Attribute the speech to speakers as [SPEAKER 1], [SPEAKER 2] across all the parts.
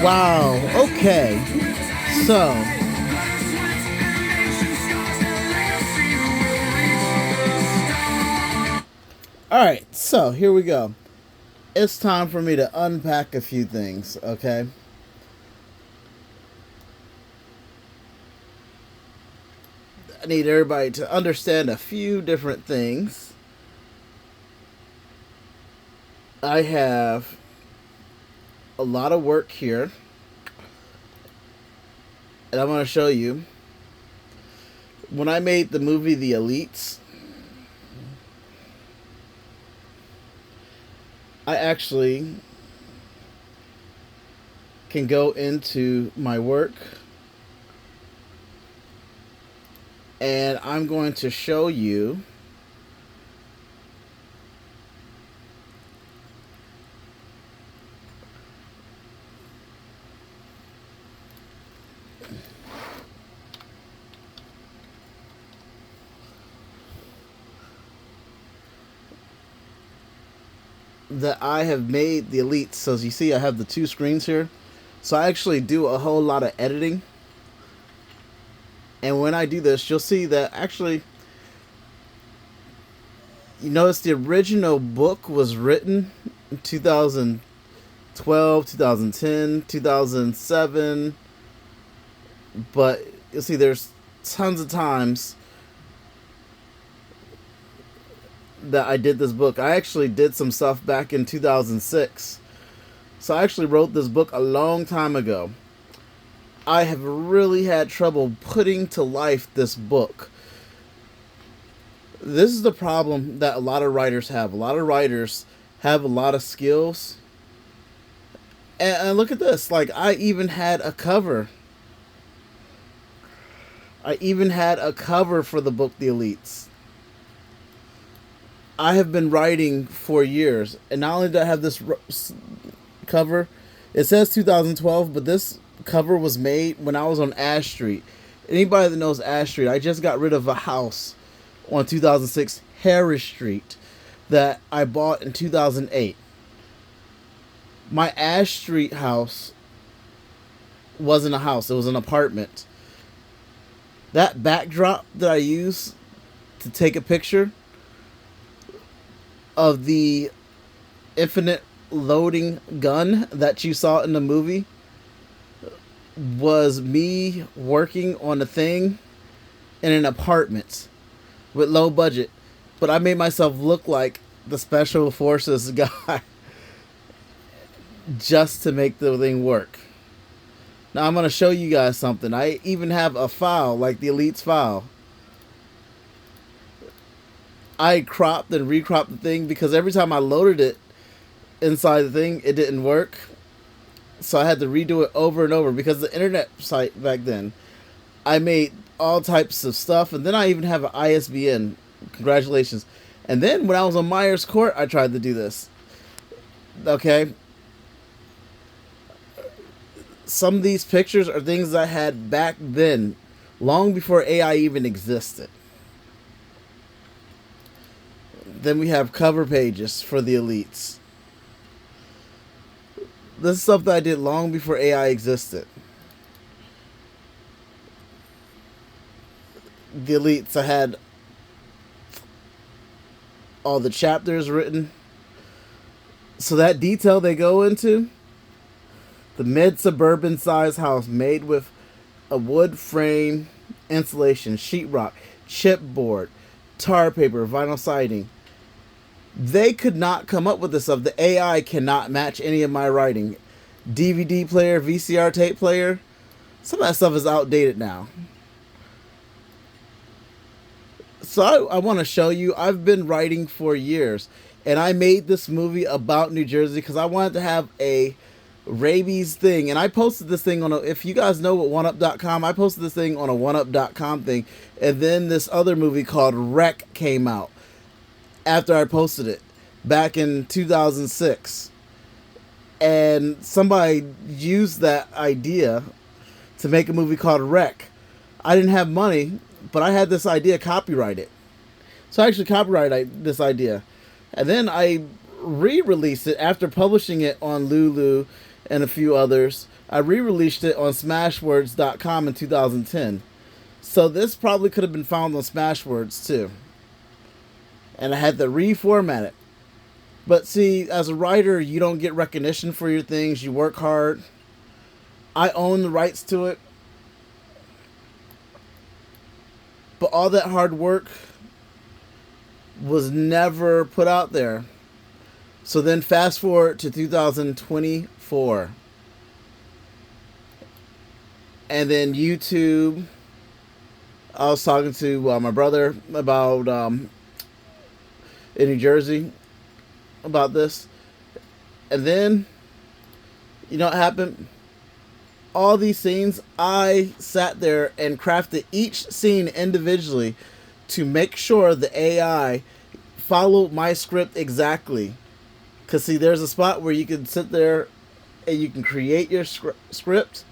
[SPEAKER 1] Wow. Okay. So, all right. So here we go. It's time for me to unpack a few things. Okay. I need everybody to understand a few different things. I have a lot of work here, and I'm going to show you. When I made the movie The Elites, I actually can go into my work and I'm going to show you that I have made the Elites. So as you see, I have the two screens here. So I actually do a whole lot of editing. And when I do this, you'll see that actually, you notice the original book was written in 2012, 2010, 2007. But you'll see there's tons of times that I did this book. I actually did some stuff back in 2006. So I actually wrote this book a long time ago. I have really had trouble putting to life this book. This is the problem that a lot of writers have. A lot of writers have a lot of skills. And look at this. Like, I even had a cover. I even had a cover for the book The Elites. I have been writing for years. And not only did I have this cover, it says 2012, but this cover was made when I was on Ash Street. Anybody that knows Ash Street, I just got rid of a house on 2006 Harris Street that I bought in 2008. My Ash Street house wasn't a house, it was an apartment. That backdrop that I used to take a picture of the infinite loading gun that you saw in the movie was me working on a thing in an apartment with low budget. But I made myself look like the special forces guy just to make the thing work. Now I'm going to show you guys something. I even have a file like the Elites file. I cropped and recropped the thing because every time I loaded it inside the thing, it didn't work. So I had to redo it over and over because the internet site back then, I made all types of stuff. And then I even have an ISBN. Congratulations. And then when I was on Myers Court, I tried to do this. Okay. Some of these pictures are things I had back then, long before AI even existed. Then we have cover pages for the Elites. This is stuff that I did long before AI existed. The Elites, I had all the chapters written. So that detail they go into, the mid-suburban size house made with a wood frame, insulation, sheetrock, chipboard, tar paper, vinyl siding. They could not come up with this stuff. The AI cannot match any of my writing. DVD player, VCR tape player, some of that stuff is outdated now. So I want to show you, I've been writing for years. And I made this movie about New Jersey because I wanted to have a rabies thing. And I posted this thing on if you guys know what OneUp.com, I posted this thing on a OneUp.com thing. And then this other movie called Wreck came out after I posted it back in 2006. And somebody used that idea to make a movie called Wreck. I didn't have money, but I had this idea copyrighted. So I actually copyrighted this idea. And then I re-released it after publishing it on Lulu and a few others I re-released it on Smashwords.com in 2010. So this probably could have been found on Smashwords too. And I had to reformat it. But see, as a writer, you don't get recognition for your things. You work hard. I own the rights to it. But all that hard work was never put out there. So then fast forward to 2024. And then YouTube. I was talking to my brother about in New Jersey about this. And then, you know what happened? All these scenes, I sat there and crafted each scene individually to make sure the AI followed my script exactly. Because, see, there's a spot where you can sit there and you can create your script.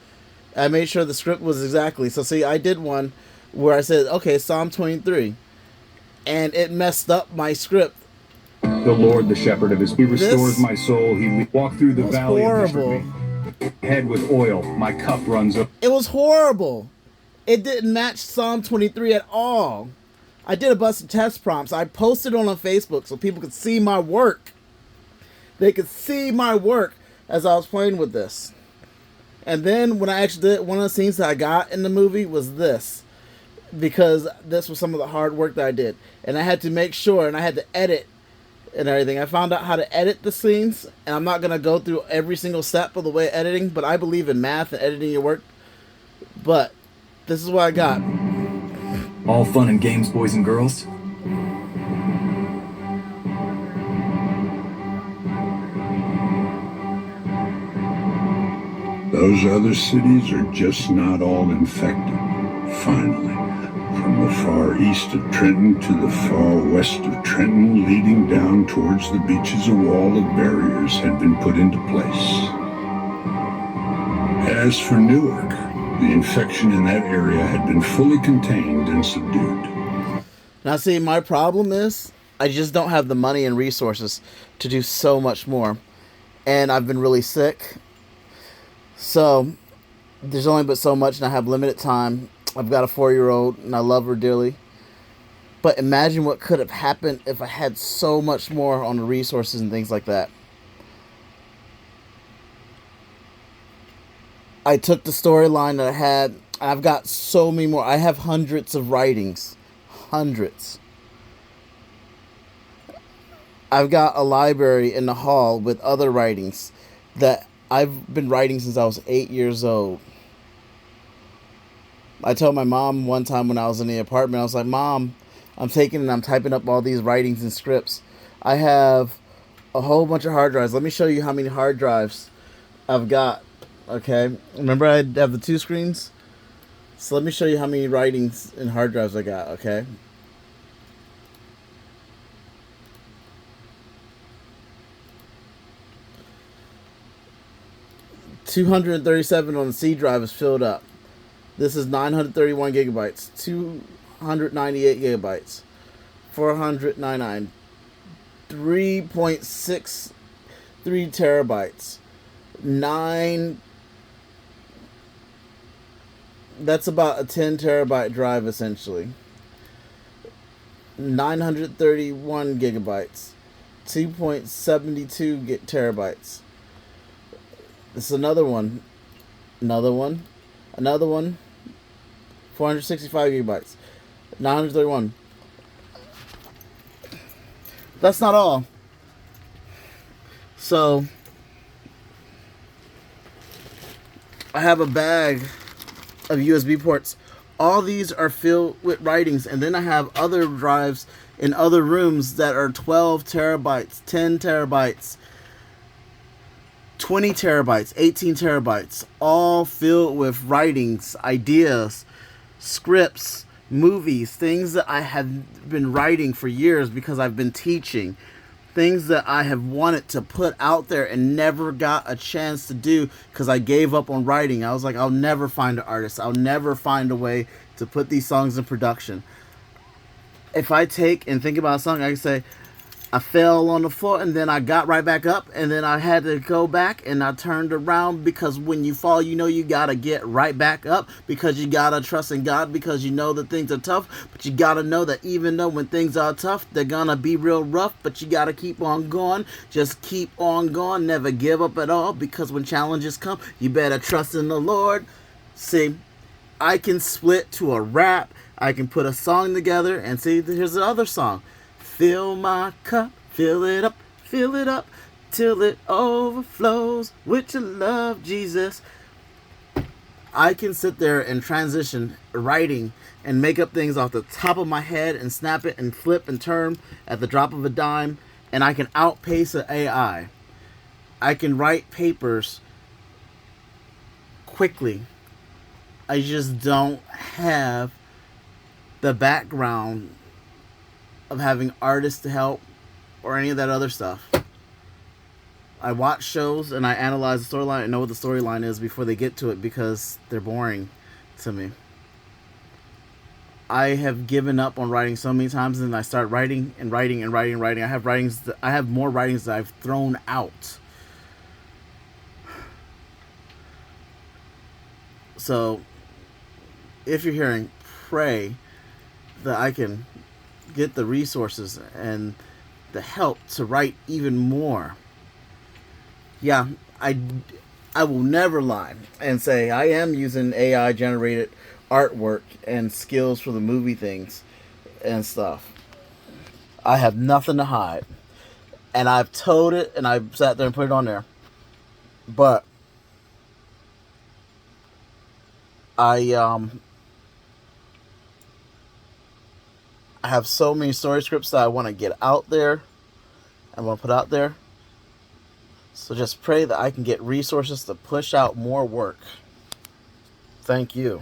[SPEAKER 1] I made sure the script was exactly. So, see, I did one where I said, okay, Psalm 23. And it messed up my script.
[SPEAKER 2] The Lord, the shepherd of his, he restores my soul. He walked through the valley
[SPEAKER 1] horrible.
[SPEAKER 2] of misery. Head with oil, my cup runs over.
[SPEAKER 1] It was horrible. It didn't match Psalm 23 at all. I did a bunch of test prompts. I posted on Facebook so people could see my work. They could see my work as I was playing with this. And then when I actually did, one of the scenes that I got in the movie was this. Because this was some of the hard work that I did. And I had to make sure, and I had to edit and everything. I found out how to edit the scenes, and I'm not going to go through every single step of the way editing, but I believe in math and editing your work. But this is what I got.
[SPEAKER 2] All fun and games, boys and girls.
[SPEAKER 3] Those other cities are just not all infected. Finally, from the far east of Trenton to the far west of Trenton, leading down towards the beaches, a wall of barriers had been put into place. As for Newark, the infection in that area had been fully contained and subdued.
[SPEAKER 1] Now, see, my problem is I just don't have the money and resources to do so much more. And I've been really sick. So, there's only but so much, and I have limited time. I've got a 4-year-old, and I love her dearly. But imagine what could have happened if I had so much more on the resources and things like that. I took the storyline that I had, and I've got so many more. I have hundreds of writings. Hundreds. I've got a library in the hall with other writings that I've been writing since I was 8 years old. I told my mom one time when I was in the apartment, I was like, Mom, I'm taking and I'm typing up all these writings and scripts. I have a whole bunch of hard drives. Let me show you how many hard drives I've got. Okay. Remember I have the 2 screens? So let me show you how many writings and hard drives I got. Okay. $237 on the C drive is filled up. This is 931 gigabytes, 298 gigabytes, 499, 3.63 terabytes, 9. That's about a 10 terabyte drive essentially. 931 gigabytes, 2.72 terabytes. This is another one, 465 gigabytes, 931. That's not all. So, I have a bag of USB ports. All these are filled with writings, and then I have other drives in other rooms that are 12 terabytes, 10 terabytes, 20 terabytes, 18 terabytes, all filled with writings, ideas, scripts, movies, things that I have been writing for years because I've been teaching, things that I have wanted to put out there and never got a chance to do because I gave up on writing. I was like, I'll never find an artist. I'll never find a way to put these songs in production. If I take and think about a song, I can say, I fell on the floor and then I got right back up, and then I had to go back and I turned around, because when you fall, you know you gotta get right back up, because you gotta trust in God, because you know that things are tough, but you gotta know that even though when things are tough, they're gonna be real rough, but you gotta keep on going. Just keep on going, never give up at all, because when challenges come, you better trust in the Lord. See, I can split to a rap, I can put a song together, and see, here's the other song. Fill my cup, fill it up, till it overflows with your love, Jesus. I can sit there and transition writing and make up things off the top of my head and snap it and flip and turn at the drop of a dime, and I can outpace an AI. I can write papers quickly. I just don't have the background of having artists to help or any of that other stuff. I watch shows and I analyze the storyline and know what the storyline is before they get to it, because they're boring to me. I have given up on writing so many times, and I start writing and writing and writing and writing. I have more writings that I've thrown out. So if you're hearing, pray that I can get the resources and the help to write even more. Yeah, I will never lie and say I am using AI generated artwork and skills for the movie things and stuff. I have nothing to hide, and I've told it, and I sat there and put it on there. But I have so many story scripts that I want to get out there. I want to put out there. So just pray that I can get resources to push out more work. Thank you.